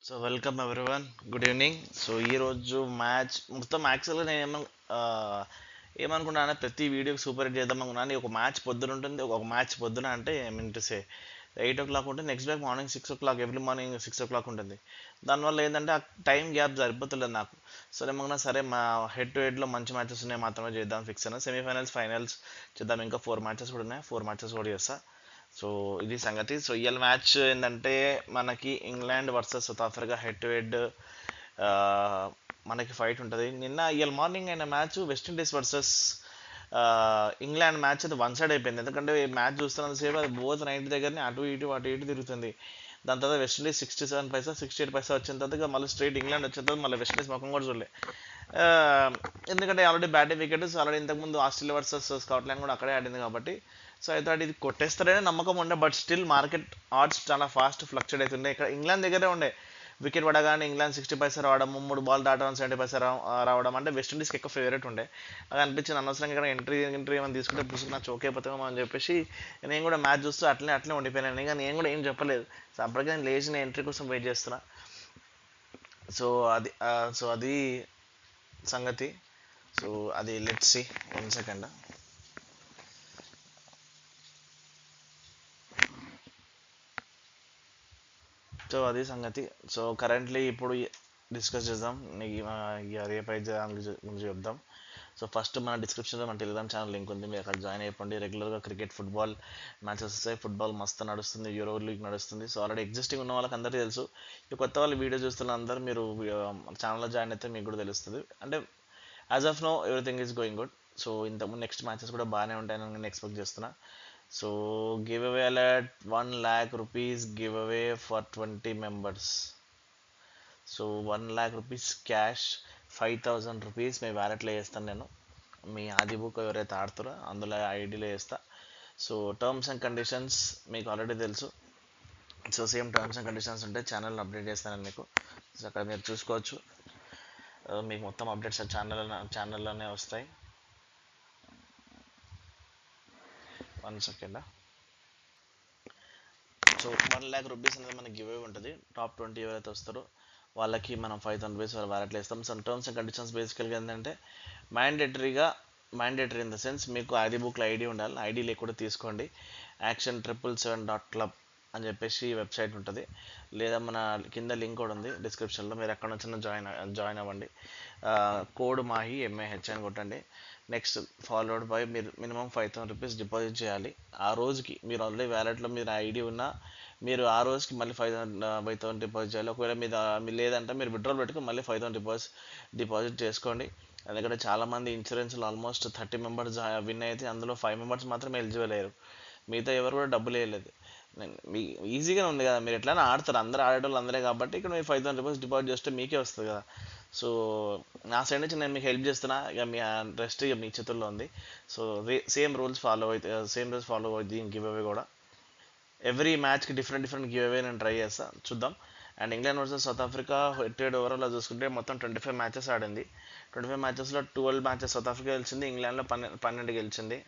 So welcome everyone, good evening. So ఈరోజు match మొత్తం యాక్చువల్గా నేను ఏమనుకున్నాను, ప్రతి వీడియోకి సూపర్ హిట్ చేద్దాం అనుకున్నాను. ఒక మ్యాచ్ పొద్దున ఉంటుంది, ఒక మ్యాచ్ పొద్దున అంటే మీన్ టు సే 8 o'clock ఉంటుంది, next day morning 6 o'clock, every morning 6 o'clock ఉంటుంది. దానివల్ల ఏంటంటే ఆ టైం గ్యాప్ సరిపోతుంది నాకు. సరే ఏమన్నా సరే మా హెడ్ టు హెడ్లో మంచి మ్యాచెస్ ఉన్నాయి, మాత్రమే చేద్దాం ఫిక్స్ అయినా. సెమీఫైనల్స్, ఫైనల్స్ చేద్దాం. ఇంకా 4 మ్యాచెస్ కూడా ఉన్నాయి, 4 మ్యాచెస్ కూడా చేస్తా. సో ఇది సంగతి. సో ఇవాళ మ్యాచ్ ఏంటంటే మనకి England versus south Africa head to head మనకి ఫైట్ ఉంటుంది. ఇవాళ మార్నింగ్ అయిన match West Indies versus England match అది వన్ సైడ్ అయిపోయింది. ఎందుకంటే ఈ మ్యాచ్ చూస్తున్నంతసేపు అది బోత్ 90 దగ్గరనే అటు ఇటు తిరుగుతుంది. దాని తర్వాత వెస్టిండీస్ 67 పైసా 68 పైసా వచ్చిన తర్వాత మళ్ళీ స్ట్రైట్ ఇంగ్లాండ్ వచ్చిన తర్వాత మళ్ళీ వెస్టిండీస్ ముఖం కూడా చూడలే. ఆ, ఎందుకంటే ఆల్రెడీ బ్యాటింగ్ వికెట్స్ ఆల్రెడీ ఇంతకుముందు ఆస్ట్రేలియా వర్సెస్ స్కాట్లాండ్ కూడా అక్కడే ఆడింది కాబట్టి. సో అయితే ఇది కొట్టేస్తారనే నమ్మకం ఉండే, బట్ స్టిల్ మార్కెట్ ఆర్డ్స్ చాలా ఫాస్ట్ ఫ్లక్చుయేట్ అవుతుండే. ఇక్కడ ఇంగ్లాండ్ దగ్గరే ఉండే, వికెట్ పడగానే ఇంగ్లాండ్ 60 పైసా రావడం, 3 బాల్ దాటడం 70 పైసా రావడం అంటే వెస్టిండీస్కి ఎక్కువ ఫేవరెట్ ఉండే. అది అనిపించింది అనవసరంగా ఇక్కడ ఎంట్రీ ఏమైనా తీసుకుంటే పుసుకు నాకు చోక్ అయిపోతామో అని చెప్పేసి నేను కూడా మ్యాచ్ చూస్తూ అట్లే ఉండిపోయాను. ఇంకా నేను కూడా ఏం చెప్పలేదు. సో అప్పటికే నేను లేచిన ఎంట్రీ కోసం వెయిట్ చేస్తున్నా. సో అది సంగతి. సో అది లెట్స్ సి 1 సెకండ్. సో అది సంగతి. సో కరెంట్లీ ఇప్పుడు డిస్కస్ చేద్దాం, రేపు అయితే దాని గురించి చెప్దాం. సో ఫస్ట్ మన డిస్క్రిప్షన్లో మన టెలిగ్రామ్ ఛానల్ లింక్ ఉంది, మీరు అక్కడ జాయిన్ అయిపోండి. రెగ్యులర్గా క్రికెట్, ఫుట్బాల్ మ్యాచెస్ వస్తాయి. ఫుట్బాల్ మస్తు నడుస్తుంది, యూరో లీగ్ నడుస్తుంది. సో ఆల్రెడీ ఎగ్జిస్టింగ్ ఉన్న వాళ్ళకి అందరికీ తెలుసు. ఈ కొత్త వాళ్ళు వీడియో చూస్తున్న అందరూ మీరు ఛానల్లో జాయిన్ అయితే మీకు కూడా తెలుస్తుంది. అంటే as of now everything is going good. So ఇంతకుముందు నెక్స్ట్ మ్యాచెస్ కూడా బాగానే ఉంటాయని నేను ఎక్స్పెక్ట్ చేస్తున్నా. So give away alert, 1 lakh rupees give away for 20 members. So 1 lakh rupees cash, 5,000 rupees మీ వ్యాలెట్లో వేస్తాను నేను. మీ ఆది బుక్ ఎవరైతే ఆడుతారో అందులో ఐడిలో వేస్తా. సో టర్మ్స్ అండ్ కండిషన్స్ మీకు ఆల్రెడీ తెలుసు. So same terms and conditions ఉంటే ఛానల్ని అప్డేట్ చేస్తాను మీకు. సో అక్కడ మీరు చూసుకోవచ్చు. మీకు మొత్తం అప్డేట్స్ ఛానల్లోనే వస్తాయి. 1 సెకండ్. సో 1 lakh rupees అనేది మనకి గివ్ అవే ఉంటుంది. టాప్ 20 ఎవరైతే వస్తారో వాళ్ళకి మనం 5,000 రూపీస్ వ్యాలెట్లో ఇస్తాం. సో టర్మ్స్ అండ్ కండిషన్స్ బేసికల్గా ఏంటంటే మ్యాండేటరీ ఇన్ ద సెన్స్ మీకు ఐడి బుక్లో ఐడి ఉండాలి. ఐడి లేకుండా తీసుకోండి. action777.club అని చెప్పేసి వెబ్సైట్ ఉంటుంది, లేదా మన కింద లింక్ కూడా ఉంది డిస్క్రిప్షన్లో, మీరు ఎక్కడ నుంచి జాయిన్ అవ్వండి. కోడ్ మాహి MAH అని కొట్టండి. నెక్స్ట్ ఫాలోడ్ బై మీరు మినిమం 5,000 రూపీస్ డిపాజిట్ చేయాలి. ఆ రోజుకి మీరు ఆల్రెడీ వ్యాలెట్లో మీరు ఐడి ఉన్నా మీరు ఆ రోజుకి మళ్ళీ 5,000 డిపాజిట్ చేయాలి. ఒకవేళ మీరు లేదంటే మీరు విత్డ్రాల్ పెట్టుకుని మళ్ళీ 5,000 డిపాజిట్ చేసుకోండి. ఎందుకంటే చాలామంది ఇన్సూరెన్స్లో ఆల్మోస్ట్ 30 మెంబర్స్ విన్ అయితే అందులో 5 మెంబర్స్ మాత్రమే ఎలిజిబుల్ అయ్యారు. మిగతా ఎవరు కూడా డబ్బులు వేయలేదు. మీ ఈజీగానే ఉంది కదా, మీరు ఎట్లైనా ఆడతారు, అందరూ ఆడేటోళ్ళు అందరే కాబట్టి ఇక్కడ మీరు 5,000 రూపీస్ డిపాజిట్ చేస్తే మీకే వస్తుంది కదా. సో నా సైడ్ నుంచి నేను మీకు హెల్ప్ చేస్తున్నా, ఇక మీ రెస్ట్ ఇక మీ చేతుల్లో ఉంది. సో సేమ్ రూల్స్ ఫాలో అవుతుంది గివ్ అవే కూడా. ఎవ్రీ మ్యాచ్కి డిఫరెంట్ గివ్ అవే నేను ట్రై చేస్తా, చూద్దాం. And England versus south Africa head to head overall చూసుకుంటే మొత్తం 25 మ్యాచెస్ ఆడింది. 25 మ్యాచెస్లో 12 మ్యాచెస్ సౌత్ ఆఫ్రికా గెలిచింది, ఇంగ్లాండ్లో 12 గెలిచింది.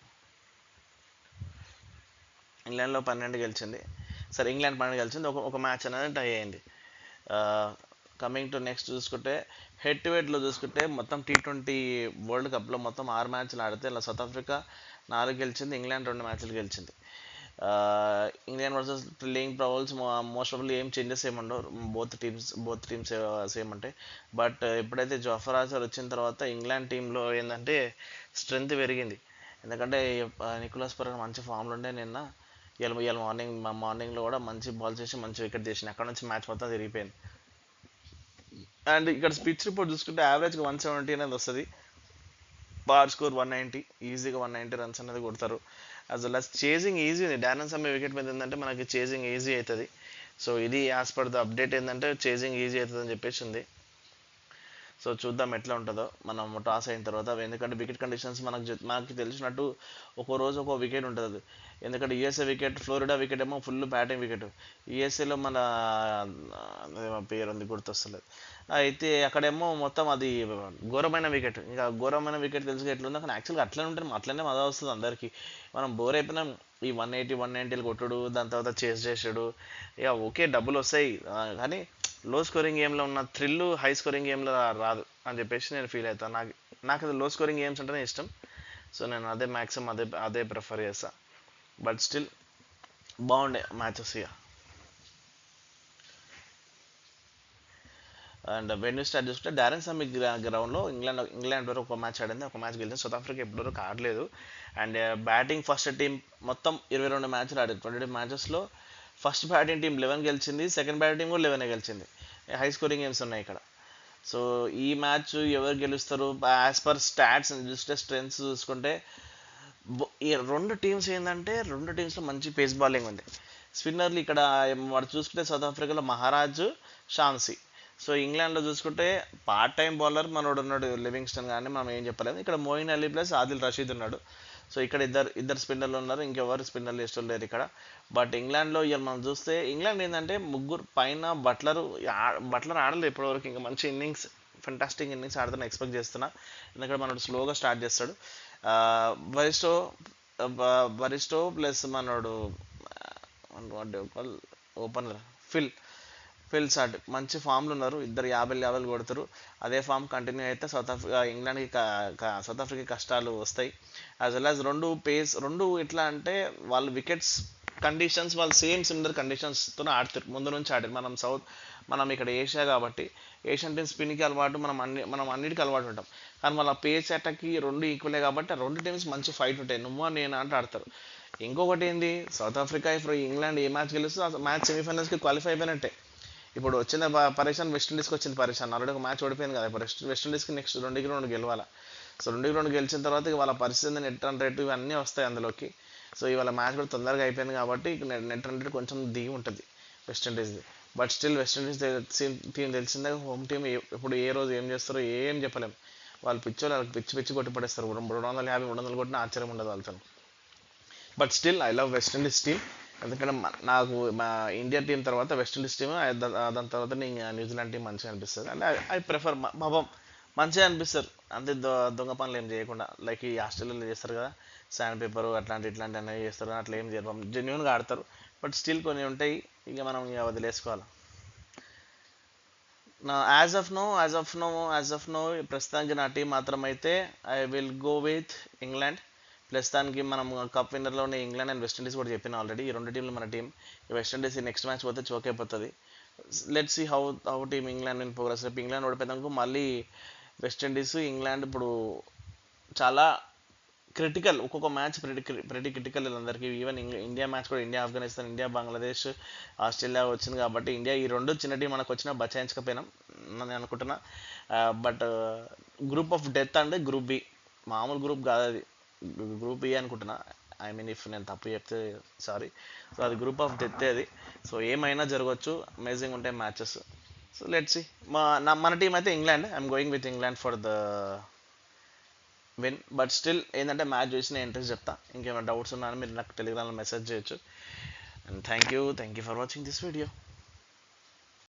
సరే ఇంగ్లాండ్ 12 గెలిచింది, ఒక మ్యాచ్ అనేది టై అయింది. కమింగ్ టు నెక్స్ట్ చూసుకుంటే హెడ్ టు హెడ్లో చూసుకుంటే మొత్తం T20 వరల్డ్ కప్లో మొత్తం 6 మ్యాచ్లు ఆడితే ఇలా సౌత్ ఆఫ్రికా 4 గెలిచింది, ఇంగ్లాండ్ 2 మ్యాచ్లు గెలిచింది. England versus playing probables most probably ఏం చేంజెస్ ఏముండవు, బోత్ టీమ్స్ సేమ్ ఉంటాయి. బట్ ఎప్పుడైతే జాఫర్ ఆర్చర్ వచ్చిన తర్వాత ఇంగ్లాండ్ టీంలో ఏంటంటే స్ట్రెంగ్త్ పెరిగింది. ఎందుకంటే నికోలస్ పరన్ మంచి ఫామ్లో ఉండే నిన్న. ఇవాళ మార్నింగ్లో కూడా మంచి బాల్ చేసి మంచి వికెట్ తీసింది. అక్కడ నుంచి మ్యాచ్ మొత్తం తిరిగిపోయింది. అండ్ ఇక్కడ పిచ్ రిపోర్ట్ చూసుకుంటే యావరేజ్గా 170 అనేది వస్తుంది, బార్ స్కోర్ 190, ఈజీగా 190 రన్స్ అనేది కొడతారు. As well as chasing easy ఉంది. డారెన్ సమ్మే వికెట్ మీద ఏంటంటే మనకి చేజింగ్ ఈజీ అవుతుంది. సో ఇది యాజ్ పర్ ద అప్డేట్ ఏంటంటే చేజింగ్ ఈజీ అవుతుంది అని చెప్పేసి ఉంది. సో చూద్దాం ఎట్లా ఉంటుందో మనం టాస్ అయిన తర్వాత. ఎందుకంటే వికెట్ కండిషన్స్ మనకు తెలిసినట్టు ఒక్కో రోజు ఒక్కో వికెట్ ఉంటుంది. ఎందుకంటే యూఎస్ఏ వికెట్, ఫ్లోరిడా వికెట్ ఏమో ఫుల్ బ్యాటింగ్ వికెట్. యూఎస్ఏలో మన పేరు ఉంది గుర్తొస్తలేదు, అయితే అక్కడేమో మొత్తం అది ఘోరమైన వికెట్. ఇంకా ఘోరమైన వికెట్ తెలుసు ఎట్లుందో, కానీ యాక్చువల్గా అట్లనే ఉంటుంది, అట్లనే మజా వస్తుంది అందరికీ. మనం బోర్ అయిపోయినాం ఈ 180 190 కొట్టుడు, దాని తర్వాత చేస్ చేసాడు. ఇక ఓకే డబ్బులు వస్తాయి కానీ లో స్కోరింగ్ గేమ్లో ఉన్న థ్రిల్ హై స్కోరింగ్ గేమ్లో రాదు అని చెప్పేసి నేను ఫీల్ అవుతాను. నాకు అది లో స్కోరింగ్ గేమ్స్ అంటేనే ఇష్టం. సో నేను అదే మ్యాక్సిమం అదే ప్రిఫర్ చేస్తా. బట్ స్టిల్ బాగుండే మ్యాచెస్ ఇక. అండ్ వెన్యూ స్టార్ట్ చూసుకుంటే డారెన్ సమ్మి గ్రౌండ్లో ఇంగ్లాండ్ వరకు ఒక మ్యాచ్ ఆడింది, ఒక మ్యాచ్ గెలిచింది. సౌత్ ఆఫ్రికా ఇప్పటివరకు ఆడలేదు. అండ్ బ్యాటింగ్ ఫస్ట్ టీం మొత్తం 22 మ్యాచ్లు ఆడింది. 22 మ్యాచెస్లో ఫస్ట్ బ్యాటింగ్ టీం 11 గెలిచింది, సెకండ్ బ్యాటింగ్ టీం కూడా 11 గెలిచింది. హై స్కోరింగ్ గేమ్స్ ఉన్నాయి ఇక్కడ. సో ఈ మ్యాచ్ ఎవరు గెలుస్తారు యాజ్ పర్ స్టాట్స్ చూస్తే, స్ట్రెంగ్స్ చూసుకుంటే ఈ రెండు టీమ్స్ ఏంటంటే రెండు టీమ్స్లో మంచి పేస్ బౌలింగ్ ఉంది. స్పిన్నర్లు ఇక్కడ వాడు చూసుకుంటే సౌత్ ఆఫ్రికాలో మహారాజ్, షాన్సీ. సో ఇంగ్లాండ్లో చూసుకుంటే పార్ట్ టైం బౌలర్ మనోడు ఉన్నాడు లివింగ్స్టన్, కానీ మనం ఏం చెప్పలేదు. ఇక్కడ Moeen Ali plus Adil Rashid ఉన్నాడు. సో ఇక్కడ ఇద్దరు స్పిన్నర్లు ఉన్నారు, ఇంకెవరు స్పిన్నర్లు ఇష్టం లేరు ఇక్కడ. బట్ ఇంగ్లాండ్లో ఇవాళ మనం చూస్తే ఇంగ్లాండ్ ఏంటంటే ముగ్గురు పైన బట్లర్ ఆడలేదు ఇప్పటివరకు. ఇంకా మంచి ఇన్నింగ్స్, ఫెంటాస్టిక్ ఇన్నింగ్స్ ఆడుతాను ఎక్స్పెక్ట్ చేస్తున్నా. ఎందుకంటే మనోడు స్లోగా స్టార్ట్ చేస్తాడు. వరిస్టో ప్లస్ మనోడు ఓపెనర్ ఫిల్ సాట్ మంచి ఫామ్లు ఉన్నారు. ఇద్దరు 50 కొడతారు. అదే ఫామ్ కంటిన్యూ అయితే ఇంగ్లాండ్కి సౌత్ ఆఫ్రికా కష్టాలు వస్తాయి. యాజ్ వెల్ యాజ్ రెండు ఎట్లా అంటే వాళ్ళు వికెట్స్ కండిషన్స్ వాళ్ళు సిమిలర్ కండిషన్స్తో ఆడతారు, ముందు నుంచి ఆడారు. మనం ఇక్కడ ఏషియా కాబట్టి ఏషియన్ టీమ్స్ స్పిన్కి అలవాటు, మనం అన్నిటికీ అలవాటు ఉంటాం. కానీ వాళ్ళ పేస్ అటాక్కి రెండు ఈక్వలే కాబట్టి ఆ రెండు టీమ్స్ మంచి ఫైట్ ఉంటాయి, నువ్వు నేను అంటే ఆడతారు. ఇంకొకటి ఏంది, సౌత్ ఆఫ్రికా ఇప్పుడు ఇంగ్లాండ్ ఏ మ్యాచ్ గెలుస్తుందో ఆ మ్యాచ్ సెమీఫైనల్స్కి క్వాలిఫై అయిపోయినట్టే. ఇప్పుడు వచ్చిన పరేషాన్ వెస్టిండీస్కి వచ్చింది పరేషాన్, ఆల్రెడీ ఒక మ్యాచ్ ఓడిపోయింది కదా. ఇప్పుడు వెస్టిండీస్కి నెక్స్ట్ 2-2 గెలవాలి. సో 2-2 గెలిచిన తర్వాత వాళ్ళ పరిస్థితి నెట్ రన్ రేటు ఇవన్నీ వస్తాయి అందులోకి. సో ఇవాళ మ్యాచ్ కూడా తొందరగా అయిపోయింది కాబట్టి నెట్ రన్ రేట్ కొంచెం దిగి ఉంటుంది వెస్టిండీస్ది. బట్ స్టిల్ వెస్టిండీస్ టీం తెలిసిందే, హోమ్ టీం ఇప్పుడు ఏ రోజు ఏం చేస్తారో ఏం చెప్పలేం. వాళ్ళు వాళ్ళకి పిచ్చి కొట్టి పడేస్తారు. 250, 300 కొట్టిన ఆశ్చర్యం ఉండదు వాళ్ళతో. But still I love West Indies team. ఎందుకంటే నాకు మా ఇండియా టీం తర్వాత వెస్టిండీస్ టీమ్, దాని తర్వాత న్యూజిలాండ్ టీం మంచిగా అనిపిస్తుంది. అంటే ఐ ప్రిఫర్ మంచిగా అనిపిస్తారు. అంతే దొంగ పనులు ఏం చేయకుండా, లైక్ ఈ ఆస్ట్రేలియాలో చేస్తారు కదా శాండ్ పేపర్ ఇట్లాంటి అనేవి చేస్తారు, అట్లా ఏం చేయరు, జెన్యున్గా ఆడతారు. బట్ స్టిల్ కొన్ని ఉంటాయి, ఇక మనం ఇక వదిలేసుకోవాలి. నా యాజ్ ఆఫ్ నో ప్రస్తుతానికి నా టీం మాత్రం అయితే I will go with England. ప్రస్తుతానికి మనం కప్ విన్నర్లోనే ఇంగ్లాండ్ అండ్ వెస్టిండీస్ కూడా చెప్పిన ఆల్రెడీ. ఈ రెండు టీంలు మన టీం. ఈ వెస్టిండీస్ నెక్స్ట్ మ్యాచ్ పోతే చోక్ అయిపోతుంది. Let's see how team England in progress. రేపు ఇంగ్లాండ్ ఓడిపోయేందుకు మళ్ళీ వెస్టిండీస్ ఇంగ్లాండ్ ఇప్పుడు చాలా క్రిటికల్. ఒక్కొక్క మ్యాచ్ ప్రెటీ క్రిటికల్ వీళ్ళందరికీ. ఈవెన్ ఇండియా మ్యాచ్ కూడా, India Afghanistan, India Bangladesh, Australia వచ్చింది కాబట్టి ఇండియా ఈ రెండు చిన్న టీం మనకు వచ్చినా బచాయించకపోయినాం నేను అనుకుంటున్నా. బట్ గ్రూప్ ఆఫ్ డెత్ అంటే గ్రూప్ బి, మామూలు గ్రూప్ కాదు అది, గ్రూప్ బి అనుకుంటున్నా. ఐ మీన్ ఇఫ్ నేను తప్పు చెప్తే సారీ. సో అది గ్రూప్ ఆఫ్ డెత్ అది. సో ఏమైనా జరగవచ్చు, అమేజింగ్ ఉంటాయి మ్యాచెస్. So let's see. మన టీం అయితే England. I'm going with England for the win. But still ఏంటంటే మ్యాచ్ చూసి నేను ఇంట్రెస్ట్ చెప్తా. ఇంకేమైనా డౌట్స్ ఉన్నా మీరు నాకు టెలిగ్రామ్లో మెసేజ్ చేయొచ్చు. And thank you for watching this video.